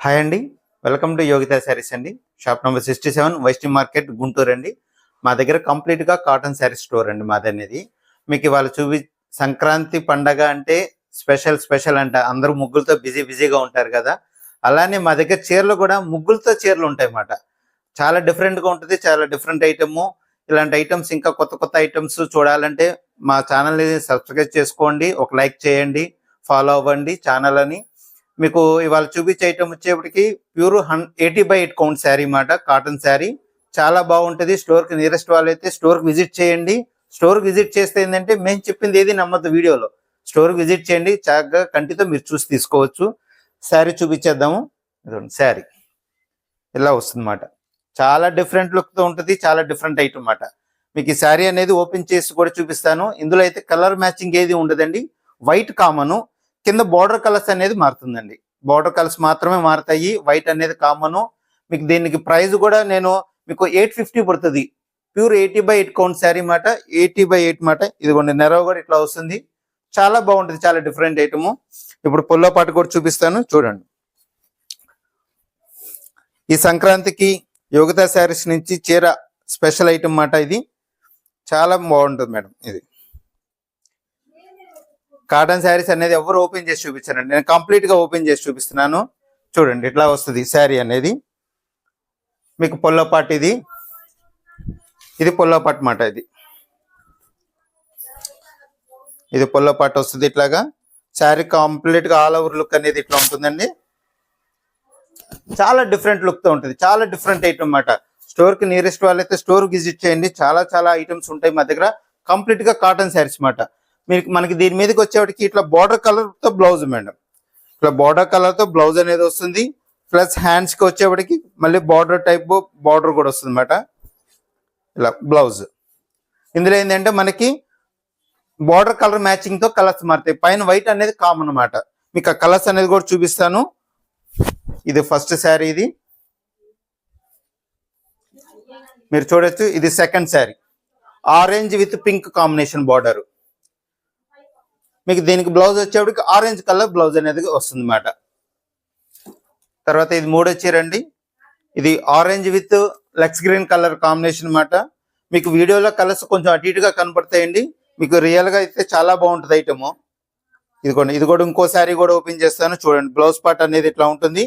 Hi అండి, welcome to Yogita saris అండి. Shop number 67 Vaishnavi market Guntur అండి. మా దగ్గర కంప్లీట్గా కాటన్ శారీ స్టోర్ అండి మాది అనేది. మీకు ఇవాళ సంక్రాంతి పండగ అంటే స్పెషల్ అంట, అందరూ ముగ్గులతో బిజీగా ఉంటారు కదా. అలానే మా దగ్గర చీరలు కూడా ముగ్గులతో చీరలు ఉంటాయి అన్నమాట. చాలా డిఫరెంట్గా ఉంటుంది, చాలా డిఫరెంట్ ఐటమ్. ఇలాంటి ఐటమ్స్ ఇంకా కొత్త ఐటమ్స్ చూడాలంటే మా ఛానల్ని సబ్స్క్రైబ్ చేసుకోండి, ఒక లైక్ చేయండి, ఫాలో అవ్వండి ఛానల్ అని. మీకు ఇవాళ చూపించే ఐటమ్ వచ్చేప్పటికి ప్యూర్ 80/8 కౌంట్ శారీ మాట, కాటన్ శారీ. చాలా బాగుంటుంది. స్టోర్కి నియరెస్ట్ వాళ్ళైతే స్టోర్కి విజిట్ చేయండి. స్టోర్కి విజిట్ చేస్తే ఏంటంటే మేము చెప్పింది ఏది నమ్మద్దు వీడియోలో. స్టోర్కి విజిట్ చేయండి, చక్కగా కంటితో మీరు చూసి తీసుకోవచ్చు. శారీ చూపించేద్దాము. శారీ ఇలా వస్తుంది అన్నమాట. చాలా డిఫరెంట్ లుక్తో ఉంటుంది, చాలా డిఫరెంట్ ఐటమ్ అన్నమాట. మీకు ఈ శారీ అనేది ఓపెన్ చేసి కూడా చూపిస్తాను. ఇందులో అయితే కలర్ మ్యాచింగ్ ఏది ఉండదండి. వైట్ కామను, కింద బార్డర్ కలర్స్ అనేది మారుతుందండి. బార్డర్ కలర్స్ మాత్రమే మారుతాయి, వైట్ అనేది కామను. మీకు దీనికి ప్రైస్ కూడా నేను మీకు 850 పడుతుంది. ప్యూర్ 80/8 కౌంట్ శారీ మాట, 80/8 మాట. ఇదిగోండి నెరవ కూడా ఇట్లా వస్తుంది. చాలా బాగుంటుంది, చాలా డిఫరెంట్ ఐటము. ఇప్పుడు పొల్లో పాటు కూడా చూపిస్తాను చూడండి. ఈ సంక్రాంతికి యోగిత శారీస్ నుంచి చీర స్పెషల్ ఐటమ్ మాట. ఇది చాలా బాగుంటుంది మేడం. ఇది కాటన్ శారీస్ అనేది ఎవరు ఓపెన్ చేసి చూపించారండి, నేను కంప్లీట్ గా ఓపెన్ చేసి చూపిస్తున్నాను. చూడండి ఇట్లా వస్తుంది శారీ అనేది. మీకు పొల్లో పాటు, ఇది పొల్లో పాటు మాట. ఇది పొల్లో పాటు వస్తుంది. ఇట్లాగా శారీ కంప్లీట్ గా ఆల్ ఓవర్ లుక్ అనేది ఇట్లా ఉంటుందండి. చాలా డిఫరెంట్ లుక్ తో ఉంటుంది, చాలా డిఫరెంట్ ఐటమ్ అన్నమాట. స్టోర్ కి నియరెస్ట్ వాళ్ళైతే స్టోర్ విజిట్ చేయండి. చాలా ఐటమ్స్ ఉంటాయి మా దగ్గర. కంప్లీట్ గా కాటన్ శారీస్ మాట. మనకి దీని మీదకి వచ్చేవాడికి ఇట్లా బార్డర్ కలర్ తో బ్లౌజ్ మేడం. ఇట్లా బార్డర్ కలర్ తో బ్లౌజ్ అనేది వస్తుంది. ప్లస్ హ్యాండ్స్ కి వచ్చేవాడికి మళ్ళీ బార్డర్ టైప్ బార్డర్ కూడా వస్తుంది అన్నమాట. ఇలా బ్లౌజ్. ఇందులో ఏంటంటే మనకి బార్డర్ కలర్ మ్యాచింగ్ తో కలర్స్ మారుతాయి. పైన వైట్ అనేది కామన్ అన్నమాట. మీకు ఆ కలర్స్ అనేది కూడా చూపిస్తాను. ఇది ఫస్ట్ శారీ, ఇది మీరు చూడొచ్చు. ఇది second sari, orange with pink combination border. మీకు దీనికి బ్లౌజ్ వచ్చేప్పటికి ఆరెంజ్ కలర్ బ్లౌజ్ అనేది వస్తుంది అన్నమాట. తర్వాత ఇది మూడో చీర అండి. ఇది orange with lux green colour combination అన్నమాట. మీకు వీడియోలో కలర్స్ కొంచెం అటు ఇటుగా కనపడతాయండి, మీకు రియల్ గా అయితే చాలా బాగుంటుంది ఐటమ్. ఇది కూడా ఇంకో శారీ కూడా ఓపెన్ చేస్తాను చూడండి. బ్లౌజ్ పార్ట్ అనేది ఇట్లా ఉంటుంది.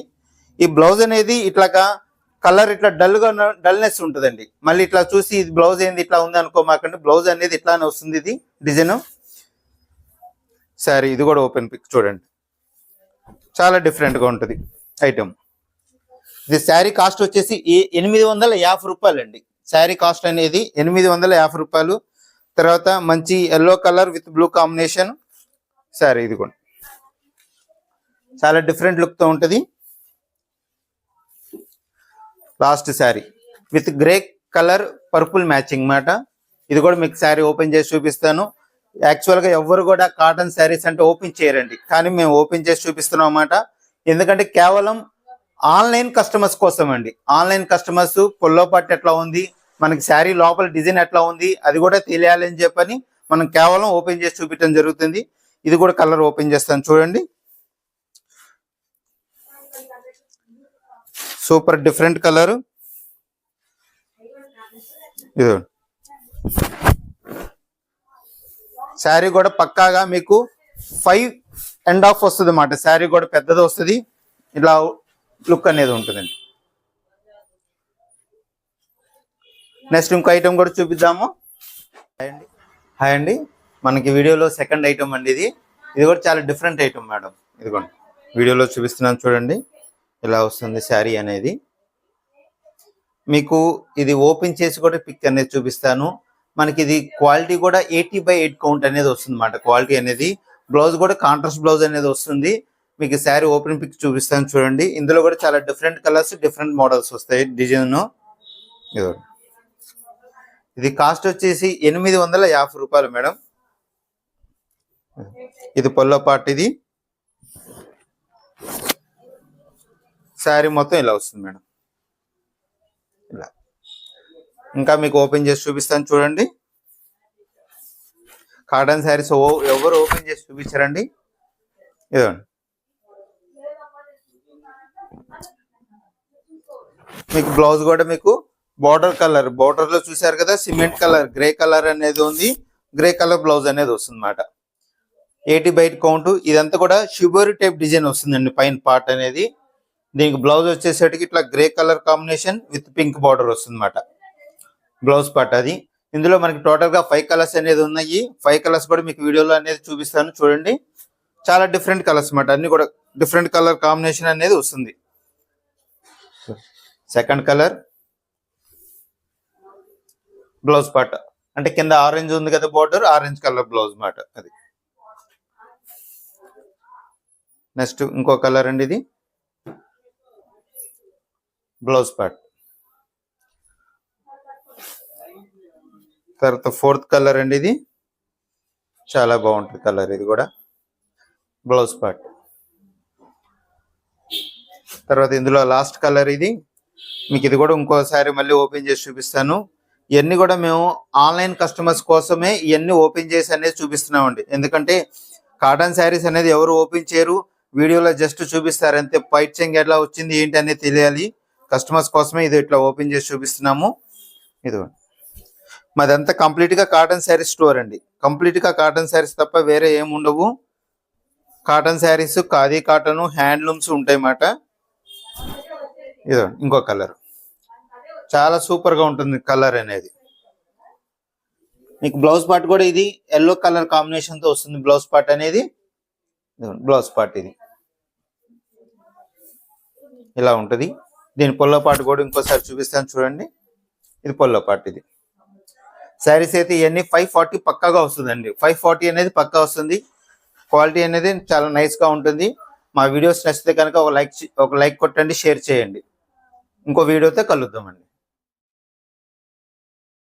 ఈ బ్లౌజ్ అనేది ఇట్లాగా కలర్ ఇట్లా డల్నెస్ ఉంటుందండి. మళ్ళీ ఇట్లా చూసి ఇది బ్లౌజ్ ఏంది ఇట్లా ఉంది అనుకోమాకండి, బ్లౌజ్ అనేది ఇట్లానే వస్తుంది. ఇది డిజైన్ శారీ. ఇది కూడా ఓపెన్ పిక్ చూడండి, చాలా డిఫరెంట్గా ఉంటుంది ఐటమ్. ఇది శారీ కాస్ట్ వచ్చేసి 850 రూపాయలు అండి. శారీ కాస్ట్ అనేది 850 రూపాయలు. తర్వాత మంచి yellow colour with blue combination sari. ఇది కూడా చాలా డిఫరెంట్ లుక్తో ఉంటుంది. Last sari with grey colour purple matching మాట. ఇది కూడా మీకు శారీ ఓపెన్ చేసి చూపిస్తాను. యాక్చువల్గా ఎవరు కూడా కాటన్ శారీస్ అంటే ఓపెన్ చేయరండి, కానీ మేము ఓపెన్ చేసి చూపిస్తున్నాం అన్నమాట. ఎందుకంటే కేవలం ఆన్లైన్ కస్టమర్స్ కోసం అండి. ఆన్లైన్ కస్టమర్స్ పొల్లో పట్టు ఎట్లా ఉంది, మనకి శారీ లోపల డిజైన్ ఎట్లా ఉంది అది కూడా తెలియాలని చెప్పని మనం కేవలం ఓపెన్ చేసి చూపించడం జరుగుతుంది. ఇది కూడా కలర్ ఓపెన్ చేస్తాను చూడండి. Super different colour. ఇది శారీ కూడా పక్కాగా మీకు 5.5 వస్తుంది అన్నమాట. శారీ కూడా పెద్దది వస్తుంది. ఇలా లుక్ అనేది ఉంటుందండి. నెక్స్ట్ ఇంకో ఐటమ్ కూడా చూపిద్దాము. హాయ్ అండి, మనకి వీడియోలో సెకండ్ ఐటమ్ అండి. ఇది కూడా చాలా డిఫరెంట్ ఐటమ్ మేడం. ఇదిగోండి వీడియోలో చూపిస్తున్నాను చూడండి. ఇలా వస్తుంది శారీ అనేది. మీకు ఇది ఓపెన్ చేసి కూడా పిక్ అనేది చూపిస్తాను. మనకి ఇది క్వాలిటీ కూడా 80/8 కౌంట్ అనేది వస్తుంది అన్నమాట. క్వాలిటీ అనేది బ్లౌజ్ కూడా కాంట్రాస్ట్ బ్లౌజ్ అనేది వస్తుంది. మీకు శారీ ఓపెన్ పిక్ చూపిస్తాను చూడండి. ఇందులో కూడా చాలా డిఫరెంట్ కలర్స్, డిఫరెంట్ మోడల్స్ వస్తాయి డిజైన్. ఇది కాస్ట్ వచ్చేసి 850 రూపాయలు మేడం. ఇది పొల్లో పార్ట్. ఇది శారీ మొత్తం ఇలా వస్తుంది మేడం. ఇలా ఇంకా మీకు ఓపెన్ చేసి చూపిస్తాను చూడండి. కాటన్ శారీస్ ఎవరు ఓపెన్ చేసి చూపించారండి. ఇదండి మీకు బ్లౌజ్ కూడా మీకు బార్డర్ కలర్, బార్డర్ లో చూసారు కదా సిమెంట్ కలర్, గ్రే కలర్ అనేది ఉంది. గ్రే కలర్ బ్లౌజ్ అనేది వస్తుంది అన్నమాట. 80 బైట్ కౌంట్. ఇదంతా కూడా షిబోరి టైప్ డిజైన్ వస్తుందండి పైన పార్ట్ అనేది. దీనికి బ్లౌజ్ వచ్చేసరికి ఇట్లా grey colour combination with pink border వస్తుంది అన్నమాట బ్లౌజ్ పార్ట్ అది. ఇందులో మనకి టోటల్ గా 5 కలర్స్ అనేది ఉన్నాయి. 5 కలర్స్ కూడా మీకు వీడియోలో అనేది చూపిస్తాను చూడండి. చాలా డిఫరెంట్ కలర్స్ అన్నమాట, అన్ని కూడా డిఫరెంట్ కలర్ కాంబినేషన్ అనేది వస్తుంది. సెకండ్ కలర్ బ్లౌజ్ పార్ట్ అంటే కింద ఆరెంజ్ ఉంది కదా బార్డర్, ఆరెంజ్ కలర్ బ్లౌజ్ మాట అది. నెక్స్ట్ ఇంకో కలర్ అండి, ఇది బ్లౌజ్ పార్ట్. తర్వాత ఫోర్త్ కలర్ అండి, ఇది చాలా బాగుంటుంది కలర్, ఇది కూడా బ్లౌజ్ పార్ట్. తర్వాత ఇందులో లాస్ట్ కలర్ ఇది. మీకు ఇది కూడా ఇంకోసారి మళ్ళీ ఓపెన్ చేసి చూపిస్తాను. ఇవన్నీ కూడా మేము ఆన్లైన్ కస్టమర్స్ కోసమే ఇవన్నీ ఓపెన్ చేసి అనేది చూపిస్తున్నామండి. ఎందుకంటే కాటన్ శారీస్ అనేది ఎవరు ఓపెన్ చేయరు, వీడియోలో జస్ట్ చూపిస్తారు అంతే. పైట్ చెంగ్ ఎట్లా వచ్చింది ఏంటి అనేది తెలియాలి. కస్టమర్స్ కోసమే ఇది ఇట్లా ఓపెన్ చేసి చూపిస్తున్నాము. ఇది మాదంతా కంప్లీట్ గా కాటన్ శారీస్ స్టోర్ అండి. కంప్లీట్ గా కాటన్ శారీస్ తప్ప వేరే ఏమి ఉండవు. Cotton saris, khadi cotton, handlooms ఉంటాయి అన్నమాట. ఇదో ఇంకో కలర్, చాలా సూపర్ గా ఉంటుంది కలర్ అనేది. మీకు బ్లౌజ్ పార్ట్ కూడా ఇది ఎల్లో కలర్ కాంబినేషన్ తో వస్తుంది బ్లౌజ్ పార్ట్ అనేది. బ్లౌజ్ పార్ట్ ఇది ఇలా ఉంటుంది. దీని పొల్లో పార్ట్ కూడా ఇంకోసారి చూపిస్తాను చూడండి. ఇది పొల్లో పార్ట్. ఇది శారీస్ అయితే ఇవన్నీ 540 పక్కాగా వస్తుందండి. 540 అనేది పక్కా వస్తుంది. క్వాలిటీ అనేది చాలా నైస్ గా ఉంటుంది. మా వీడియోస్ నచ్చితే కనుక ఒక లైక్ కొట్టండి, షేర్ చేయండి. ఇంకో వీడియోతో కలుద్దామండి.